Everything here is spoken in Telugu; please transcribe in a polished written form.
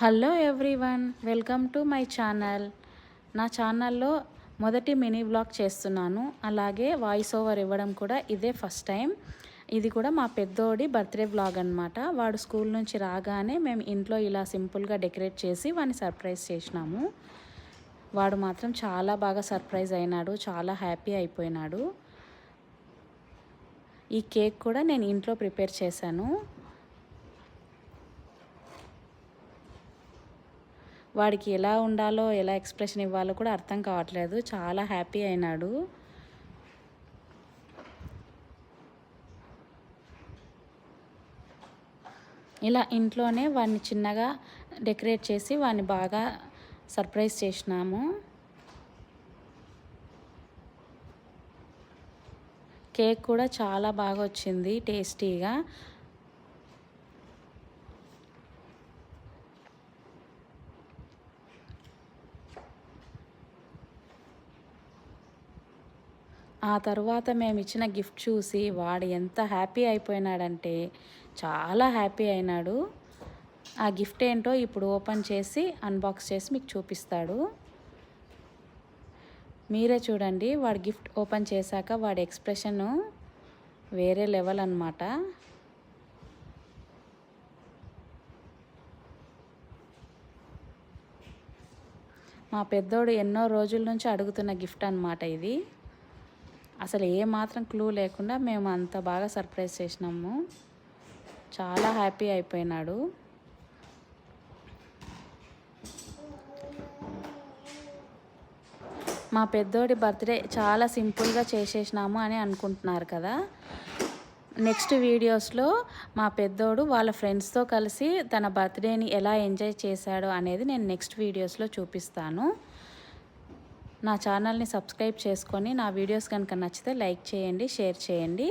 Hello everyone, welcome to my channel. నా ఛానల్లో మొదటి మినీ వ్లాగ్ చేస్తున్నాను. అలాగే వాయిస్ ఓవర్ ఇవ్వడం కూడా ఇదే ఫస్ట్ టైం. ఇది కూడా మా పెద్దోడి బర్త్డే వ్లాగ్ అనమాట. వాడు స్కూల్ నుంచి రాగానే మేము ఇంట్లో ఇలా సింపుల్గా డెకరేట్ చేసి వాడిని సర్ప్రైజ్ చేసినాము. వాడు మాత్రం చాలా బాగా సర్ప్రైజ్ అయినాడు, చాలా హ్యాపీ అయిపోయినాడు. ఈ కేక్ కూడా నేను ఇంట్లో ప్రిపేర్ చేశాను. వాడికి ఎలా ఉండాలో, ఎలా ఎక్స్ప్రెషన్ ఇవ్వాలో కూడా అర్థం కావట్లేదు. చాలా హ్యాపీ అయినాడు. ఇలా ఇంట్లోనే వాడిని చిన్నగా డెకరేట్ చేసి వాడిని బాగా సర్ప్రైజ్ చేసినాము. కేక్ కూడా చాలా బాగా వచ్చింది, టేస్టీగా. ఆ తర్వాత మేము ఇచ్చిన గిఫ్ట్ చూసి వాడు ఎంత హ్యాపీ అయిపోయినాడంటే చాలా హ్యాపీ అయినాడు. ఆ గిఫ్ట్ ఏంటో ఇప్పుడు ఓపెన్ చేసి అన్బాక్స్ చేసి మీకు చూపిస్తాడు. మీరే చూడండి, వాడు గిఫ్ట్ ఓపెన్ చేశాక వాడి ఎక్స్ప్రెషను వేరే లెవెల్ అన్నమాట. మా పెద్దోడు ఎన్నో రోజుల నుంచి అడుగుతున్న గిఫ్ట్ అన్నమాట ఇది. అసలు ఏమాత్రం క్లూ లేకుండా మేము అంత బాగా సర్ప్రైజ్ చేసినాము. చాలా హ్యాపీ అయిపోయినాడు. మా పెద్దోడి బర్త్డే చాలా సింపుల్గా చేసేసినాము అని అనుకుంటున్నారు కదా. నెక్స్ట్ వీడియోస్లో మా పెద్దోడు వాళ్ళ ఫ్రెండ్స్తో కలిసి తన బర్త్డేని ఎలా ఎంజాయ్ చేశాడో అనేది నేను నెక్స్ట్ వీడియోస్లో చూపిస్తాను. నా ఛానల్ని సబ్స్క్రైబ్ చేసుకొని నా వీడియోస్ కనుక నచ్చితే లైక్ చేయండి, షేర్ చేయండి.